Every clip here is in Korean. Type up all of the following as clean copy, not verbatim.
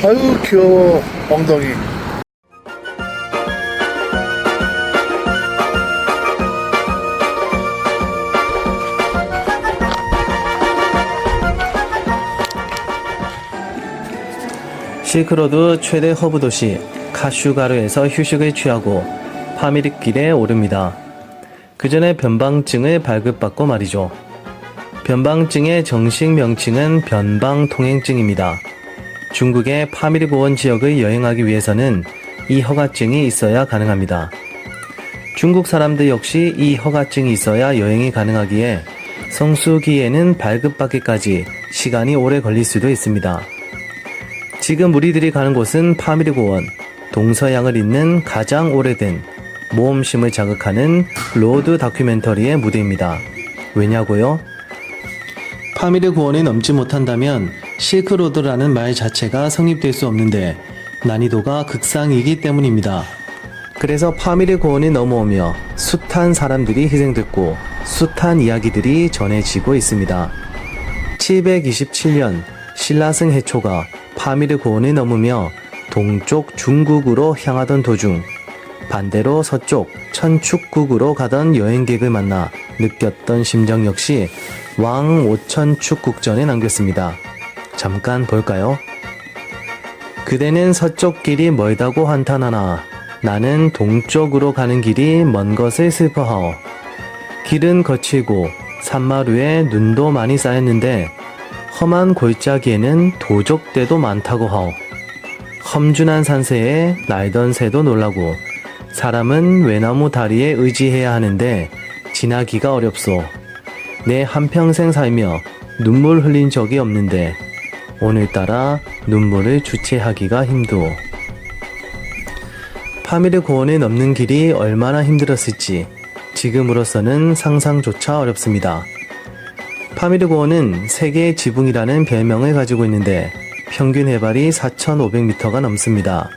아유 귀여워 엉덩이. 실크로드 최대 허브 도시 카슈가르에서 휴식을 취하고 파미르길에 오릅니다. 그 전에 변방증을 발급받고 말이죠. 변방증의 정식 명칭은 변방통행증입니다. 중국의 파미르고원 지역을 여행하기 위해서는 이 허가증이 있어야 가능합니다. 중국 사람들 역시 이 허가증이 있어야 여행이 가능하기에 성수기에는 발급받기까지 시간이 오래 걸릴 수도 있습니다. 지금 우리들이 가는 곳은 파미르고원, 동서양을 잇는 가장 오래된 모험심을 자극하는 로드 다큐멘터리의 무대입니다. 왜냐고요? 파미르고원이 넘지 못한다면 실크로드라는 말 자체가 성립될 수 없는데 난이도가 극상이기 때문입니다. 그래서 파미르고원이 넘어오며 숱한 사람들이 희생됐고 숱한 이야기들이 전해지고 있습니다. 727년 신라승 해초가 파미르고원을 넘으며 동쪽 중국으로 향하던 도중 반대로 서쪽 천축국으로 가던 여행객을 만나 느꼈던 심정 역시 왕 오천축국전에 남겼습니다. 잠깐 볼까요? 그대는 서쪽 길이 멀다고 한탄하나 나는 동쪽으로 가는 길이 먼 것을 슬퍼하오. 길은 거칠고 산마루에 눈도 많이 쌓였는데 험한 골짜기에는 도적대도 많다고 하오. 험준한 산세에 날던 새도 놀라고 사람은 외나무 다리에 의지해야 하는데 지나기가 어렵소. 내 한평생 살며 눈물 흘린 적이 없는데 오늘따라 눈물을 주체하기가 힘두오. 파미르고원을 넘는 길이 얼마나 힘들었을지 지금으로서는 상상조차 어렵습니다. 파미르고원은 세계의 지붕이라는 별명을 가지고 있는데 평균 해발이 4,500m가 넘습니다.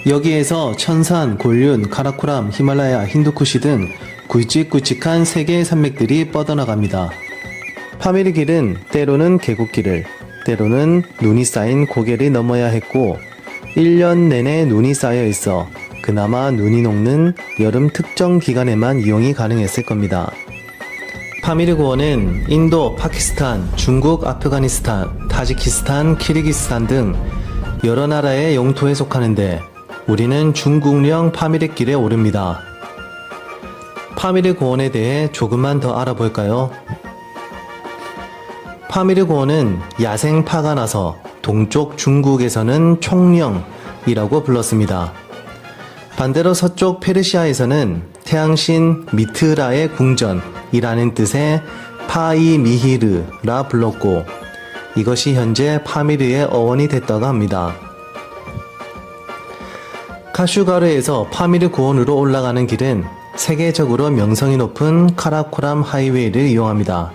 여기에서 천산, 곤륜, 카라코람, 히말라야, 힌두쿠시 등 굵직굵직한 세 개의 산맥들이 뻗어나갑니다. 파미르길은 때로는 계곡길을, 때로는 눈이 쌓인 고개를 넘어야 했고 1년 내내 눈이 쌓여 있어 그나마 눈이 녹는 여름 특정 기간에만 이용이 가능했을 겁니다. 파미르고원은 인도, 파키스탄, 중국, 아프가니스탄, 타지키스탄, 키르기스탄 등 여러 나라의 영토에 속하는데 우리는 중국령 파미르길에 오릅니다. 파미르고원에 대해 조금만 더 알아볼까요? 파미르고원은 야생파가 나서 동쪽 중국에서는 총령이라고 불렀습니다. 반대로 서쪽 페르시아에서는 태양신 미트라의 궁전이라는 뜻의 파이미히르라 불렀고 이것이 현재 파미르의 어원이 됐다고 합니다. 카슈가르에서 파미르고원으로 올라가는 길은 세계적으로 명성이 높은 카라코람 하이웨이를 이용합니다.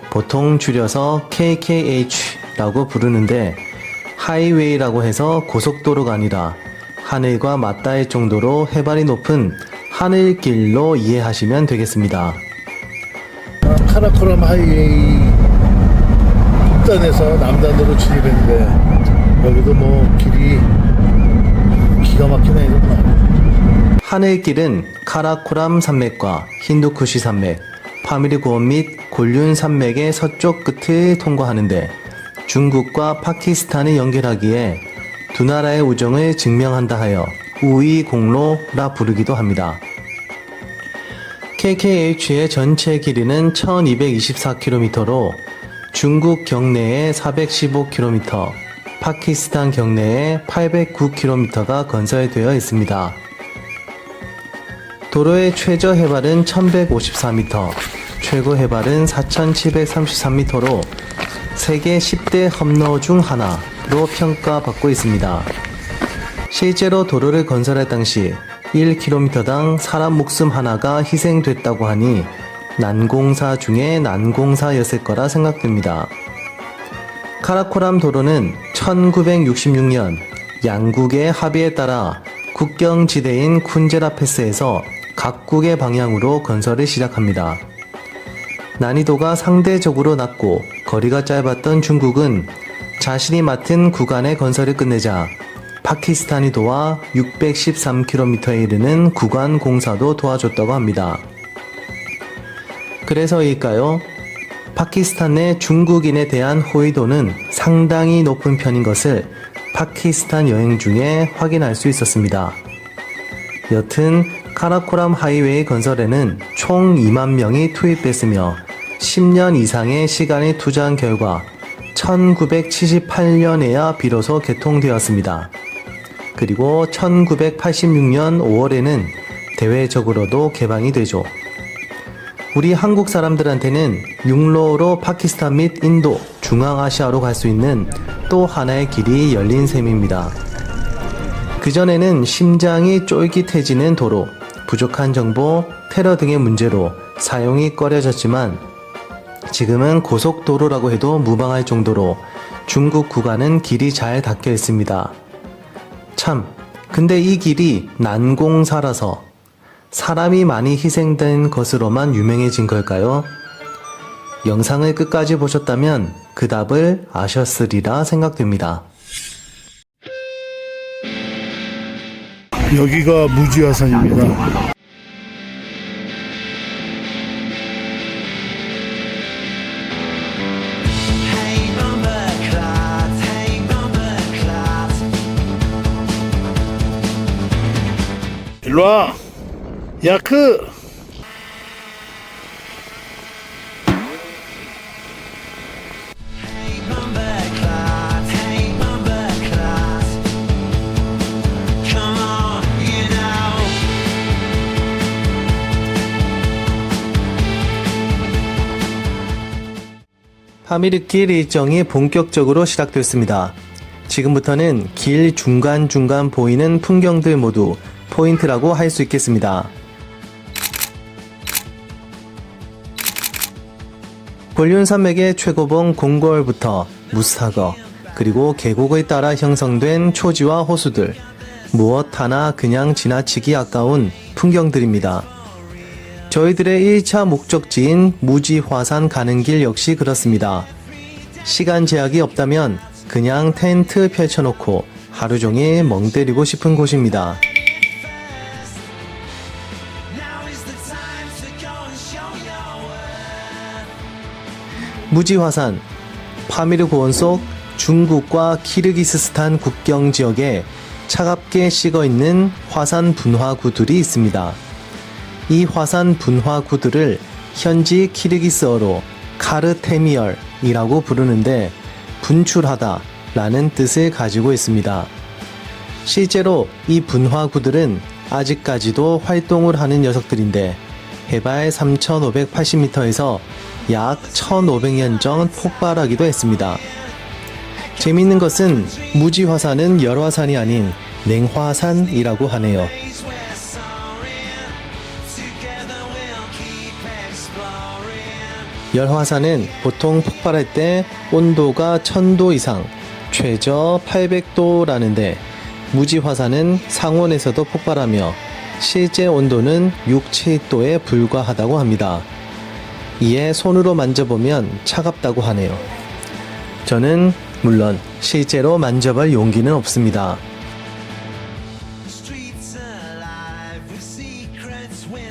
보통 줄여서 KKH라고 부르는데 하이웨이라고 해서 고속도로가 아니라 하늘과 맞닿을 정도로 해발이 높은 하늘길로 이해하시면 되겠습니다. 카라코람 하이웨이 북단에서 남단으로 진입했는데 여기도 뭐 길이 기가 막히네. 정말. 하늘길은 카라코람 산맥과 힌두쿠시 산맥, 파미르고원 및 곤륜 산맥의 서쪽 끝을 통과하는데 중국과 파키스탄을 연결하기에 두 나라의 우정을 증명한다 하여 우이공로라 부르기도 합니다. KKH의 전체 길이는 1224km로 중국 경내에 415km, 파키스탄 경내에 809km가 건설되어 있습니다. 도로의 최저 해발은 1154m, 최고 해발은 4733m로 세계 10대 험로 중 하나로 평가받고 있습니다. 실제로 도로를 건설할 당시 1km당 사람 목숨 하나가 희생됐다고 하니 난공사 중에 난공사였을 거라 생각됩니다. 카라코람 도로는 1966년 양국의 합의에 따라 국경지대인 쿤제라 패스에서 각국의 방향으로 건설을 시작합니다. 난이도가 상대적으로 낮고 거리가 짧았던 중국은 자신이 맡은 구간의 건설을 끝내자 파키스탄이 도와 613km에 이르는 구간 공사도 도와줬다고 합니다. 그래서일까요? 파키스탄 내 중국인에 대한 호의도는 상당히 높은 편인 것을 파키스탄 여행 중에 확인할 수 있었습니다. 여튼 카라코람 하이웨이 건설에는 총 2만 명이 투입됐으며 10년 이상의 시간을 투자한 결과 1978년에야 비로소 개통되었습니다. 그리고 1986년 5월에는 대외적으로도 개방이 되죠. 우리 한국 사람들한테는 육로로 파키스탄 및 인도, 중앙아시아로 갈 수 있는 또 하나의 길이 열린 셈입니다. 그전에는 심장이 쫄깃해지는 도로, 부족한 정보, 테러 등의 문제로 사용이 꺼려졌지만 지금은 고속도로라고 해도 무방할 정도로 중국 구간은 길이 잘 닦여 있습니다. 참, 근데 이 길이 난공사라서 사람이 많이 희생된 것으로만 유명해진 걸까요? 영상을 끝까지 보셨다면 그 답을 아셨으리라 생각됩니다. 여기가 무지화산입니다. 일로와 야크. 파미르길 일정이 본격적으로 시작됐습니다. 지금부터는 길 중간중간 보이는 풍경들 모두 포인트라고 할 수 있겠습니다. 곤륜 산맥의 최고봉 공골부터 무사거, 그리고 계곡을 따라 형성된 초지와 호수들, 무엇 하나 그냥 지나치기 아까운 풍경들입니다. 저희들의 1차 목적지인 무지화산 가는 길 역시 그렇습니다. 시간 제약이 없다면 그냥 텐트 펼쳐놓고 하루 종일 멍 때리고 싶은 곳입니다. 무지화산, 파미르 고원 속 중국과 키르기스스탄 국경 지역에 차갑게 식어있는 화산 분화구들이 있습니다. 이 화산 분화구들을 현지 키르기스어로 카르테미얼이라고 부르는데 분출하다 라는 뜻을 가지고 있습니다. 실제로 이 분화구들은 아직까지도 활동을 하는 녀석들인데 해발 3,580m에서 약 1,500년 전 폭발하기도 했습니다. 재미있는 것은 무지화산은 열화산이 아닌 냉화산이라고 하네요. 열화산은 보통 폭발할 때 온도가 1000도 이상, 최저 800도라는데 무지화산은 상온에서도 폭발하며 실제 온도는 6, 7도에 불과하다고 합니다. 이에 손으로 만져보면 차갑다고 하네요. 저는 물론 실제로 만져볼 용기는 없습니다.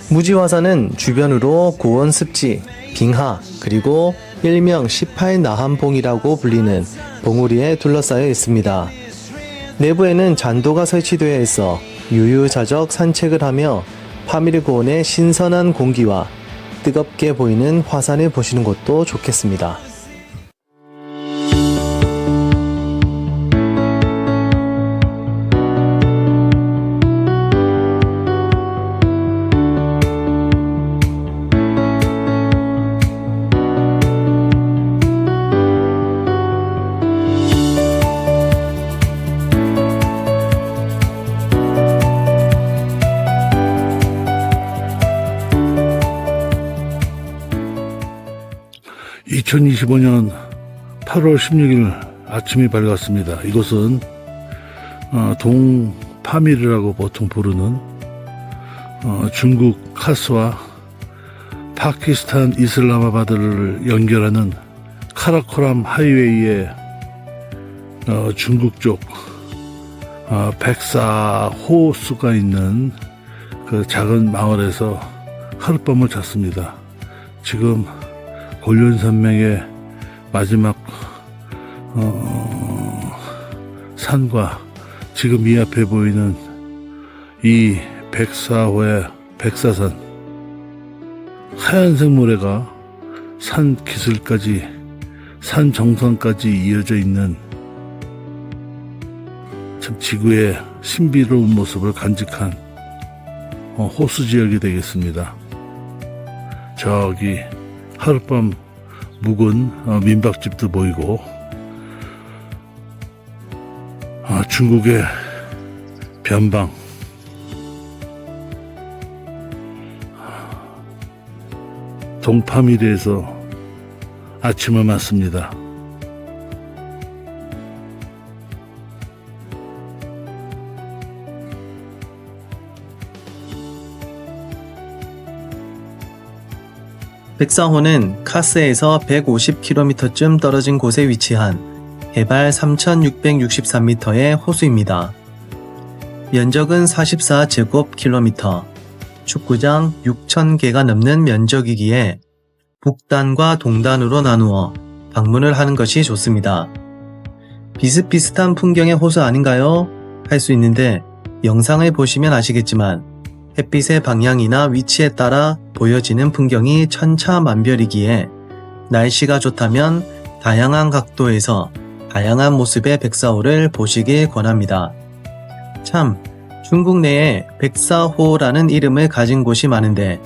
무지화산은 주변으로 고원 습지, 빙하, 그리고 일명 18나한봉이라고 불리는 봉우리에 둘러싸여 있습니다. 내부에는 잔도가 설치되어 있어 유유자적 산책을 하며 파미르 고원의 신선한 공기와 뜨겁게 보이는 화산을 보시는 것도 좋겠습니다. (2025년 8월 16일) 아침이 밝았습니다. 이곳은 동파미르라고 보통 부르는 중국 카스와 파키스탄 이슬라마바드를 연결하는 카라코람 하이웨이의 중국 쪽 백사 호수가 있는 그 작은 마을에서 하룻밤을 잤습니다. 지금 곤륜산맥의 마지막 산과 지금 이 앞에 보이는 이 백사호의 백사산, 하얀색 모래가 산 기슭까지, 산 정상까지 이어져 있는 참 지구의 신비로운 모습을 간직한 호수 지역이 되겠습니다. 저기 하룻밤 묵은 민박집도 보이고, 중국의 변방, 동파미르에서 아침을 맞습니다. 백사호는 카스에서 150km쯤 떨어진 곳에 위치한 해발 3,663m의 호수입니다. 면적은 44제곱킬로미터, 축구장 6,000개가 넘는 면적이기에 북단과 동단으로 나누어 방문을 하는 것이 좋습니다. 비슷비슷한 풍경의 호수 아닌가요? 할 수 있는데 영상을 보시면 아시겠지만 햇빛의 방향이나 위치에 따라 보여지는 풍경이 천차만별이기에 날씨가 좋다면 다양한 각도에서 다양한 모습의 백사호를 보시길 권합니다. 참, 중국 내에 백사호라는 이름을 가진 곳이 많은데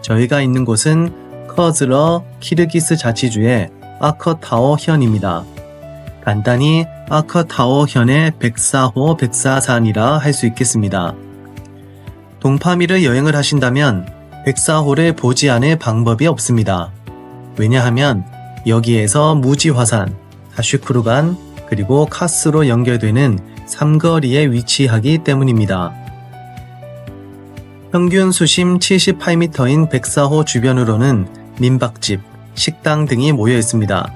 저희가 있는 곳은 커즈러 키르기스 자치주의 아커타오현입니다. 간단히 아커타오현의 백사호 백사산이라 할 수 있겠습니다. 동파미르 여행을 하신다면 백사호를 보지 않을 방법이 없습니다. 왜냐하면 여기에서 무지화산, 다슈크루간, 그리고 카스로 연결되는 삼거리에 위치하기 때문입니다. 평균 수심 78m인 백사호 주변으로는 민박집, 식당 등이 모여 있습니다.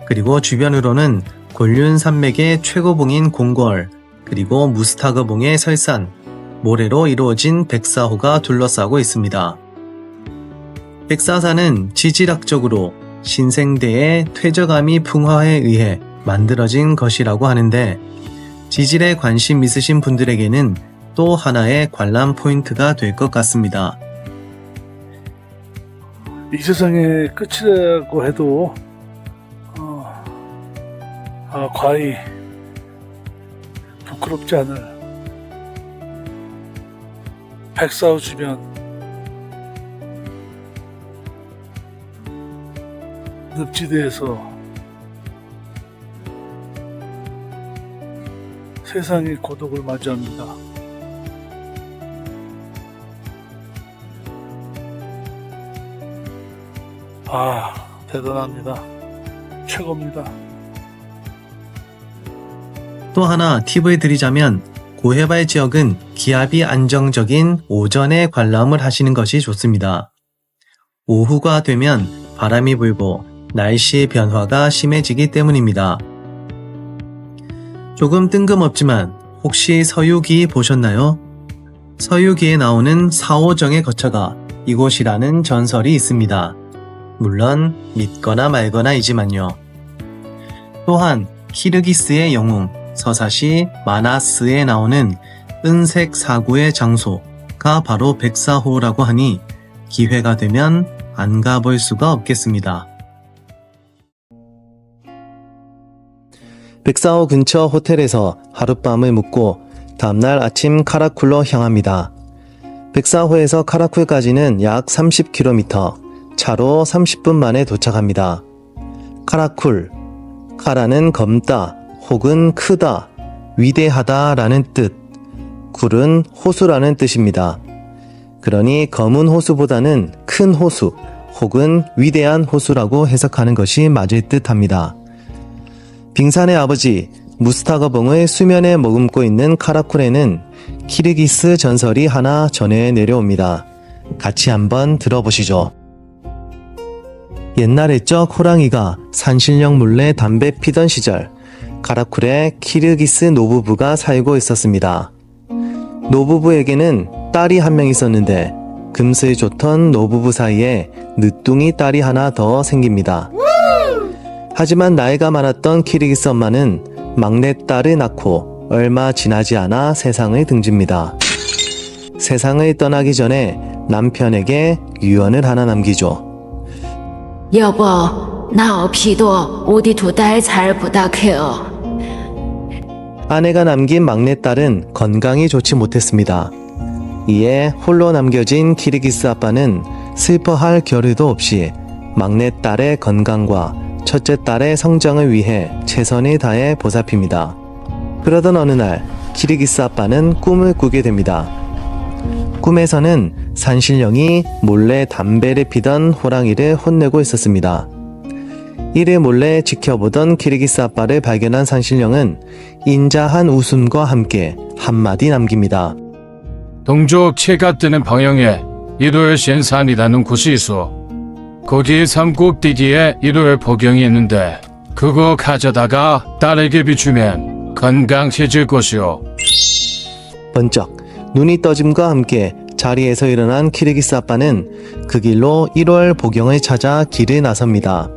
그리고 주변으로는 곤륜산맥의 최고봉인 공궐, 그리고 무스타거봉의 설산, 모래로 이루어진 백사호가 둘러싸고 있습니다. 백사산은 지질학적으로 신생대의 퇴적암이 풍화에 의해 만들어진 것이라고 하는데 지질에 관심 있으신 분들에게는 또 하나의 관람 포인트가 될 것 같습니다. 이 세상의 끝이라고 해도 과히 부끄럽지 않을 백사호 주변 늪지대에서 세상의 고독을 맞이합니다. 대단합니다. 최고입니다. 또 하나 팁을 드리자면 고해발 지역은 기압이 안정적인 오전에 관람을 하시는 것이 좋습니다. 오후가 되면 바람이 불고 날씨의 변화가 심해지기 때문입니다. 조금 뜬금없지만 혹시 서유기 보셨나요? 서유기에 나오는 사오정의 거처가 이곳이라는 전설이 있습니다. 물론 믿거나 말거나이지만요. 또한 키르기스의 영웅 서사시 마나스에 나오는 은색 사구의 장소가 바로 백사호라고 하니 기회가 되면 안 가볼 수가 없겠습니다. 백사호 근처 호텔에서 하룻밤을 묵고 다음날 아침 카라쿨로 향합니다. 백사호에서 카라쿨까지는 약 30km, 차로 30분 만에 도착합니다. 카라쿨, 카라는 검다 혹은 크다, 위대하다 라는 뜻, 쿨은 호수라는 뜻입니다. 그러니 검은 호수보다는 큰 호수 혹은 위대한 호수라고 해석하는 것이 맞을 듯 합니다. 빙산의 아버지 무스타거봉을 수면에 머금고 있는 카라쿨에는 키르기스 전설이 하나 전해 내려옵니다. 같이 한번 들어보시죠. 옛날에 적 호랑이가 산신령 몰래 담배 피던 시절 카라쿨에 키르기스 노부부가 살고 있었습니다. 노부부에게는 딸이 한 명 있었는데 금슬 좋던 노부부 사이에 늦둥이 딸이 하나 더 생깁니다. 하지만 나이가 많았던 키르기스 엄마는 막내딸을 낳고 얼마 지나지 않아 세상을 등집니다. 세상을 떠나기 전에 남편에게 유언을 하나 남기죠. 要不那我屁多어디 두달 잘 부탁해요. 아내가 남긴 막내딸은 건강이 좋지 못했습니다. 이에 홀로 남겨진 키르기스 아빠는 슬퍼할 겨를도 없이 막내딸의 건강과 첫째 딸의 성장을 위해 최선을 다해 보살핍니다. 그러던 어느 날 키르기스 아빠는 꿈을 꾸게 됩니다. 꿈에서는 산신령이 몰래 담배를 피던 호랑이를 혼내고 있었습니다. 이를 몰래 지켜보던 키르기스 아빠를 발견한 산신령은 인자한 웃음과 함께 한마디 남깁니다. 동쪽 채가 뜨는 방향에 일월신산이라는 곳이 있어. 거기에 산꼭대기에 일월 보경이 있는데 그거 가져다가 딸에게 비추면 건강해질 것이오. 번쩍 눈이 떠짐과 함께 자리에서 일어난 키르기스 아빠는 그 길로 1월 보경을 찾아 길을 나섭니다.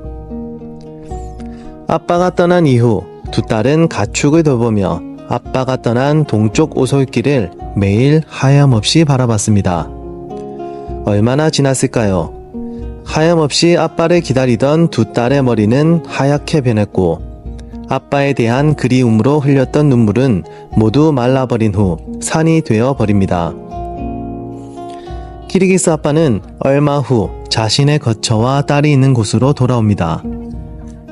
아빠가 떠난 이후 두 딸은 가축을 돌보며 아빠가 떠난 동쪽 오솔길을 매일 하염없이 바라봤습니다. 얼마나 지났을까요? 하염없이 아빠를 기다리던 두 딸의 머리는 하얗게 변했고 아빠에 대한 그리움으로 흘렸던 눈물은 모두 말라버린 후 산이 되어 버립니다. 키르기스 아빠는 얼마 후 자신의 거처와 딸이 있는 곳으로 돌아옵니다.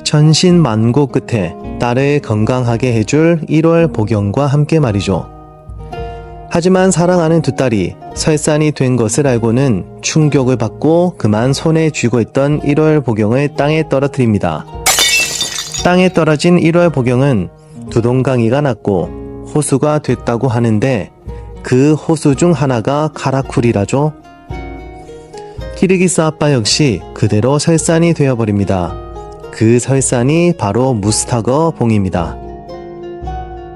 천신만고 끝에 딸을 건강하게 해줄 1월 보경과 함께 말이죠. 하지만 사랑하는 두 딸이 설산이 된 것을 알고는 충격을 받고 그만 손에 쥐고 있던 1월 보경을 땅에 떨어뜨립니다. 땅에 떨어진 1월 보경은 두동강이가 났고 호수가 됐다고 하는데 그 호수 중 하나가 카라쿨이라죠. 키르기스 아빠 역시 그대로 설산이 되어버립니다. 그 설산이 바로 무스타거 봉입니다.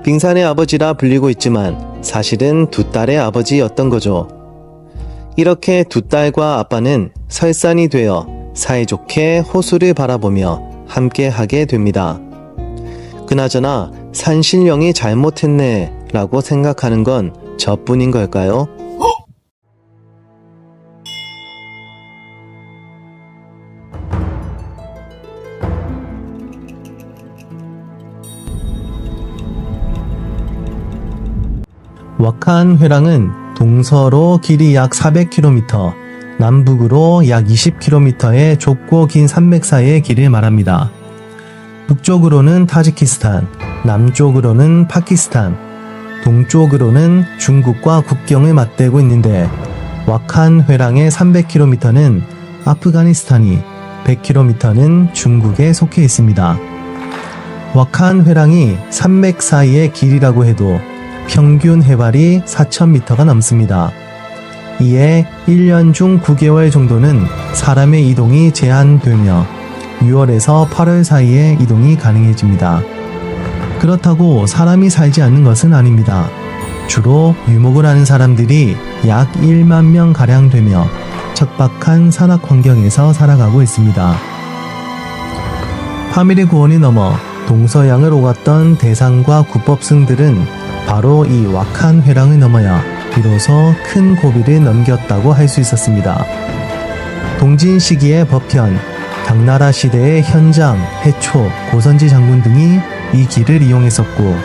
빙산의 아버지라 불리고 있지만 사실은 두 딸의 아버지였던 거죠. 이렇게 두 딸과 아빠는 설산이 되어 사이좋게 호수를 바라보며 함께 하게 됩니다. 그나저나 산신령이 잘못했네 라고 생각하는 건 저뿐인 걸까요? 왁한 회랑은 동서로 길이 약 400km, 남북으로 약 20km의 좁고 긴 산맥 사이의 길을 말합니다. 북쪽으로는 타지키스탄, 남쪽으로는 파키스탄, 동쪽으로는 중국과 국경을 맞대고 있는데 왁한 회랑의 300km는 아프가니스탄이, 100km는 중국에 속해 있습니다. 왁한 회랑이 산맥 사이의 길이라고 해도 평균 해발이 4,000m가 넘습니다. 이에 1년 중 9개월 정도는 사람의 이동이 제한되며 6월에서 8월 사이에 이동이 가능해집니다. 그렇다고 사람이 살지 않는 것은 아닙니다. 주로 유목을 하는 사람들이 약 1만 명 가량 되며 척박한 산악 환경에서 살아가고 있습니다. 파미르 고원이 넘어 동서양을 오갔던 대상과 구법승들은 바로 이 왁한 회랑을 넘어야 비로소 큰 고비를 넘겼다고 할 수 있었습니다. 동진 시기의 법현, 당나라 시대의 현장, 해초, 고선지 장군 등이 이 길을 이용했었고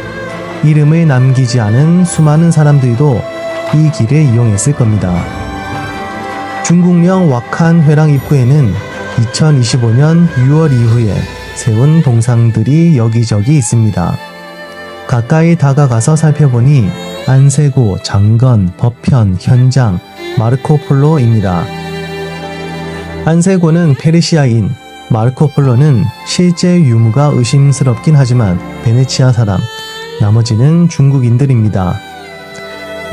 이름을 남기지 않은 수많은 사람들도 이 길을 이용했을 겁니다. 중국령 왁한 회랑 입구에는 2025년 6월 이후에 세운 동상들이 여기저기 있습니다. 가까이 다가가서 살펴보니 안세고, 장건, 법현, 현장, 마르코폴로입니다. 안세고는 페르시아인, 마르코폴로는 실제 유무가 의심스럽긴 하지만 베네치아 사람, 나머지는 중국인들입니다.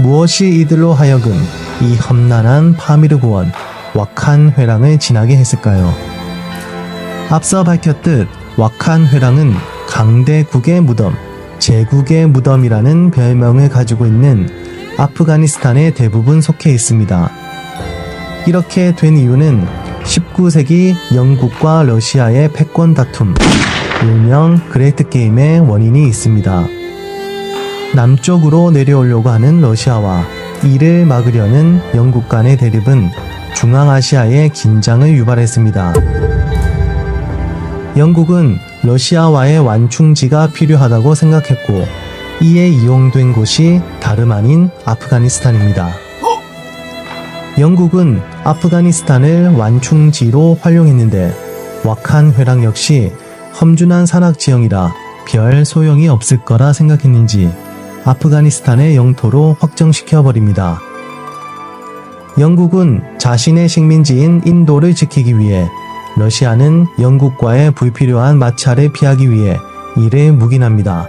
무엇이 이들로 하여금 이 험난한 파미르 고원, 왁한 회랑을 지나게 했을까요? 앞서 밝혔듯 왁한 회랑은 강대국의 무덤, 제국의 무덤이라는 별명을 가지고 있는 아프가니스탄에 대부분 속해 있습니다. 이렇게 된 이유는 19세기 영국과 러시아의 패권 다툼, 일명 그레이트 게임의 원인이 있습니다. 남쪽으로 내려오려고 하는 러시아와 이를 막으려는 영국 간의 대립은 중앙아시아에 긴장을 유발했습니다. 영국은 러시아와의 완충지가 필요하다고 생각했고, 이에 이용된 곳이 다름 아닌 아프가니스탄입니다. 영국은 아프가니스탄을 완충지로 활용했는데 왁한 회랑 역시 험준한 산악 지형이라 별 소용이 없을 거라 생각했는지 아프가니스탄의 영토로 확정시켜버립니다. 영국은 자신의 식민지인 인도를 지키기 위해, 러시아는 영국과의 불필요한 마찰을 피하기 위해 이를 묵인합니다.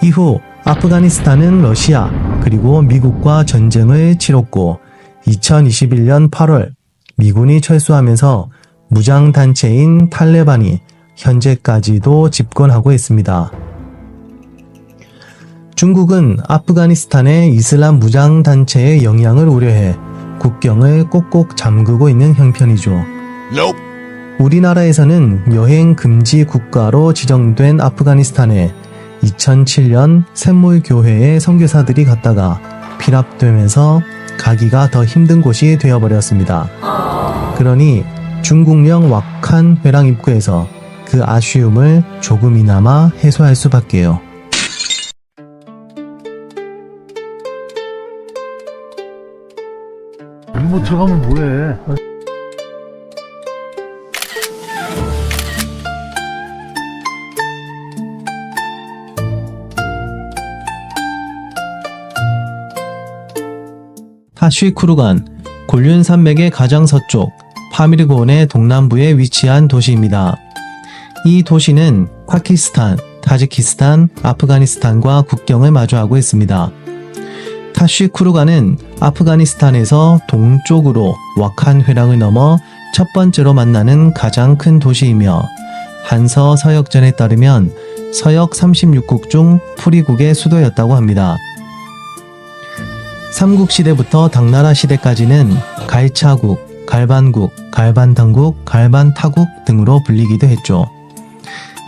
이후 아프가니스탄은 러시아 그리고 미국과 전쟁을 치렀고 2021년 8월 미군이 철수하면서 무장단체인 탈레반이 현재까지도 집권하고 있습니다. 중국은 아프가니스탄의 이슬람 무장단체의 영향을 우려해 국경을 꼭꼭 잠그고 있는 형편이죠. 우리나라에서는 여행 금지 국가로 지정된 아프가니스탄에 2007년 샘물교회의 선교사들이 갔다가 피랍되면서 가기가 더 힘든 곳이 되어버렸습니다. 그러니 중국령 왁한 회랑 입구에서 그 아쉬움을 조금이나마 해소할 수밖에요. 뭐 들어가면 뭐해? 타쉬쿠르간, 곤륜 산맥의 가장 서쪽, 파미르 고원의 동남부에 위치한 도시입니다. 이 도시는 파키스탄, 타지키스탄, 아프가니스탄과 국경을 마주하고 있습니다. 타쉬쿠르간은 아프가니스탄에서 동쪽으로 왁한 회랑을 넘어 첫 번째로 만나는 가장 큰 도시이며, 한서 서역전에 따르면 서역 36국 중 프리국의 수도였다고 합니다. 삼국시대부터 당나라 시대까지는 갈차국, 갈반국, 갈반당국, 갈반타국 등으로 불리기도 했죠.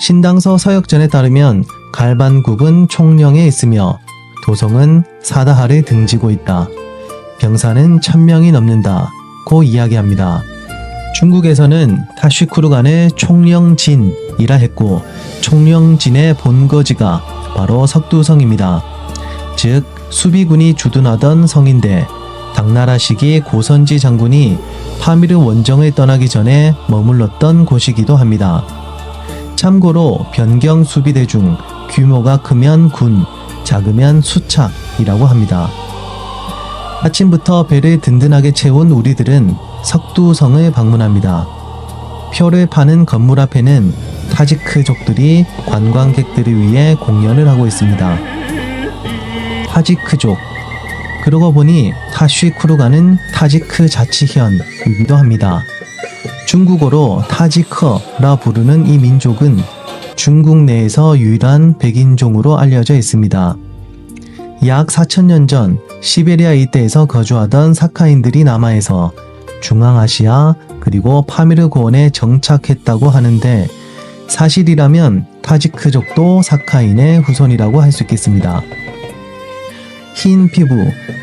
신당서 서역전에 따르면 갈반국은 총령에 있으며 도성은 사다하를 등지고 있다. 병사는 1000명이 넘는다고 이야기합니다. 중국에서는 타쉬쿠르간을 총령진이라 했고, 총령진의 본거지가 바로 석두성입니다. 즉 수비군이 주둔하던 성인데, 당나라 시기 고선지 장군이 파미르 원정을 떠나기 전에 머물렀던 곳이기도 합니다. 참고로 변경 수비대 중 규모가 크면 군, 작으면 수착이라고 합니다. 아침부터 배를 든든하게 채운 우리들은 석두성을 방문합니다. 표를 파는 건물 앞에는 타지크족들이 관광객들을 위해 공연을 하고 있습니다. 타지크족, 그러고 보니 타쉬쿠르간은 타지크 자치현이기도 합니다. 중국어로 타지커라 부르는 이 민족은 중국 내에서 유일한 백인종으로 알려져 있습니다. 약 4000년 전 시베리아 일대에서 거주하던 사카인들이 남하에서 중앙아시아 그리고 파미르 고원에 정착했다고 하는데, 사실이라면 타지크족도 사카인의 후손이라고 할 수 있겠습니다. 흰 피부,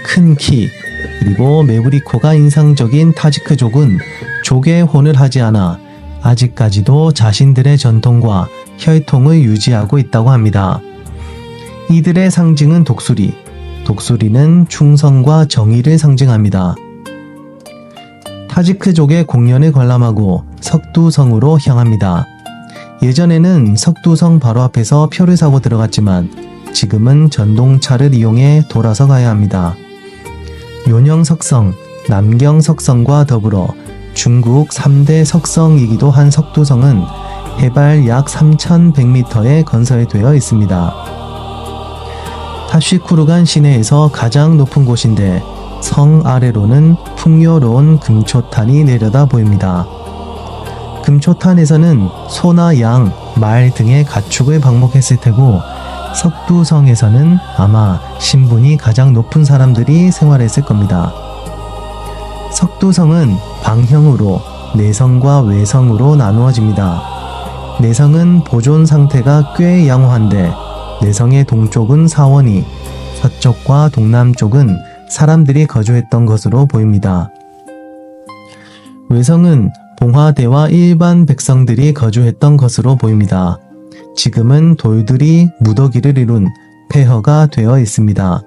큰 키, 그리고 메브리코가 인상적인 타지크족은 족의 혼을 하지 않아 아직까지도 자신들의 전통과 혈통을 유지하고 있다고 합니다. 이들의 상징은 독수리, 독수리는 충성과 정의를 상징합니다. 타지크족의 공연을 관람하고 석두성으로 향합니다. 예전에는 석두성 바로 앞에서 표를 사고 들어갔지만 지금은 전동차를 이용해 돌아서 가야 합니다. 요녕석성, 남경석성과 더불어 중국 3대 석성이기도 한 석두성은 해발 약 3100m에 건설되어 있습니다. 타쉬쿠르간 시내에서 가장 높은 곳인데, 성 아래로는 풍요로운 금초탄이 내려다 보입니다. 금초탄에서는 소나 양, 말 등의 가축을 방목했을 테고 석두성에서는 아마 신분이 가장 높은 사람들이 생활했을 겁니다. 석두성은 방형으로 내성과 외성으로 나누어집니다. 내성은 보존 상태가 꽤 양호한데 내성의 동쪽은 사원이, 서쪽과 동남쪽은 사람들이 거주했던 것으로 보입니다. 외성은 봉화대와 일반 백성들이 거주했던 것으로 보입니다. 지금은 돌들이 무더기를 이룬 폐허가 되어 있습니다.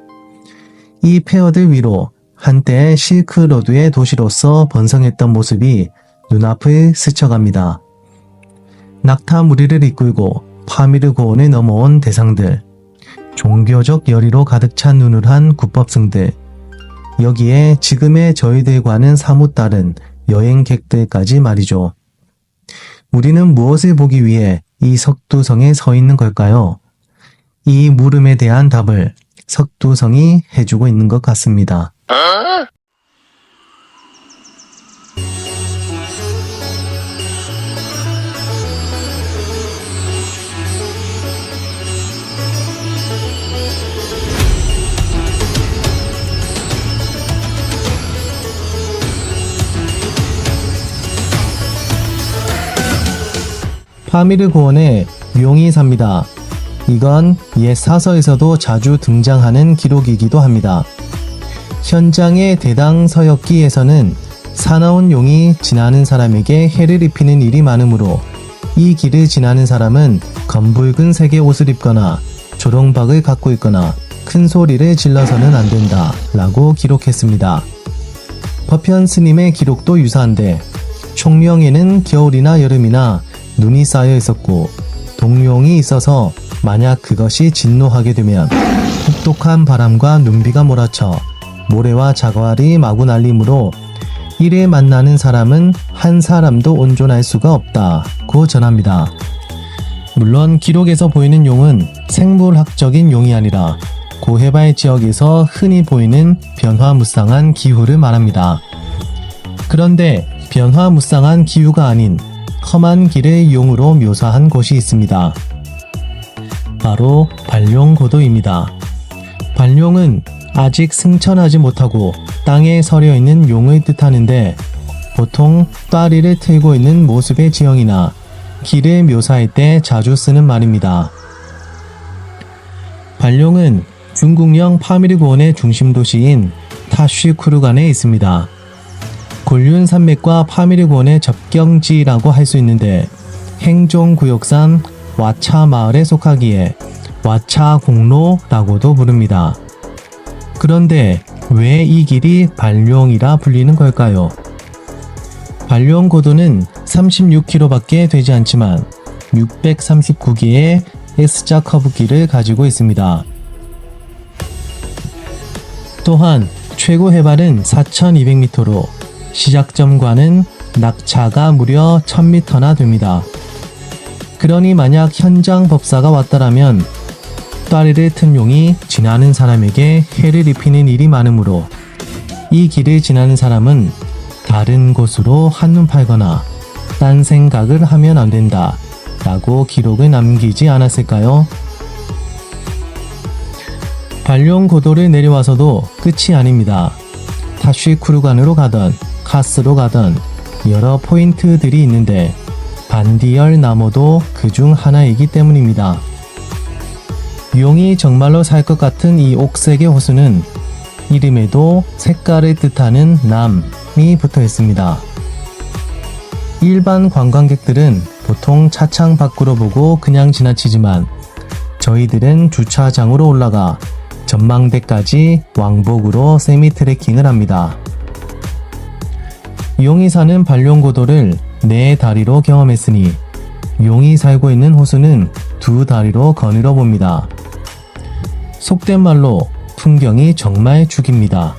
이 폐허들 위로 한때 실크로드의 도시로서 번성했던 모습이 눈앞을 스쳐갑니다. 낙타 무리를 이끌고 파미르 고원을 넘어온 대상들, 종교적 열의로 가득 찬 눈을 한 국법승들, 여기에 지금의 저희들과는 사뭇 다른 여행객들까지 말이죠. 우리는 무엇을 보기 위해 이 석두성에 서 있는 걸까요? 이 물음에 대한 답을 석두성이 해주고 있는 것 같습니다. 파미르 고원에 용이 삽니다. 이건 옛 사서에서도 자주 등장하는 기록이기도 합니다. 현장의 대당 서역기에서는 사나운 용이 지나는 사람에게 해를 입히는 일이 많으므로 이 길을 지나는 사람은 검붉은 색의 옷을 입거나 조롱박을 갖고 있거나 큰 소리를 질러서는 안 된다 라고 기록했습니다. 법현 스님의 기록도 유사한데 총명에는 겨울이나 여름이나 눈이 쌓여 있었고 동룡이 있어서 만약 그것이 진노하게 되면 혹독한 바람과 눈비가 몰아쳐 모래와 자갈이 마구 날리므로 이래 만나는 사람은 한 사람도 온존할 수가 없다고 전합니다. 물론 기록에서 보이는 용은 생물학적인 용이 아니라 고해발 지역에서 흔히 보이는 변화무쌍한 기후를 말합니다. 그런데 변화무쌍한 기후가 아닌 험한 길을 용으로 묘사한 곳이 있습니다. 바로 발룡고도입니다. 발룡은 아직 승천하지 못하고 땅에 서려 있는 용을 뜻하는데 보통 따리를 틀고 있는 모습의 지형이나 길을 묘사할 때 자주 쓰는 말입니다. 발룡은 중국령 파미르 고원의 중심 도시인 타쉬쿠르간에 있습니다. 곤륜 산맥과 파미르 고원의 접경지라고 할 수 있는데 행정구역상 와차 마을에 속하기에 와차 공로라고도 부릅니다. 그런데 왜 이 길이 발룡이라 불리는 걸까요? 발룡 고도는 36km밖에 되지 않지만 639개의 S자 커브길을 가지고 있습니다. 또한 최고 해발은 4200m로 시작점과는 낙차가 무려 1000m나 됩니다. 그러니 만약 현장 법사가 왔다라면 따리를 튼 용이 지나는 사람에게 해를 입히는 일이 많으므로 이 길을 지나는 사람은 다른 곳으로 한눈 팔거나 딴 생각을 하면 안 된다 라고 기록을 남기지 않았을까요? 발룡 고도를 내려와서도 끝이 아닙니다. 타쉬쿠르간으로 가던 카스로 가던 여러 포인트들이 있는데 반디열 나무도 그중 하나이기 때문입니다. 용이 정말로 살 것 같은 이 옥색의 호수는 이름에도 색깔을 뜻하는 남이 붙어 있습니다. 일반 관광객들은 보통 차창 밖으로 보고 그냥 지나치지만 저희들은 주차장으로 올라가 전망대까지 왕복으로 세미 트레킹을 합니다. 용이 사는 발룡고도를 4다리로 경험했으니 용이 살고 있는 호수는 2다리로 거닐어 봅니다. 속된 말로 풍경이 정말 죽입니다.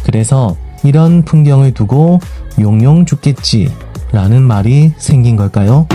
그래서 이런 풍경을 두고 용용 죽겠지 라는 말이 생긴 걸까요?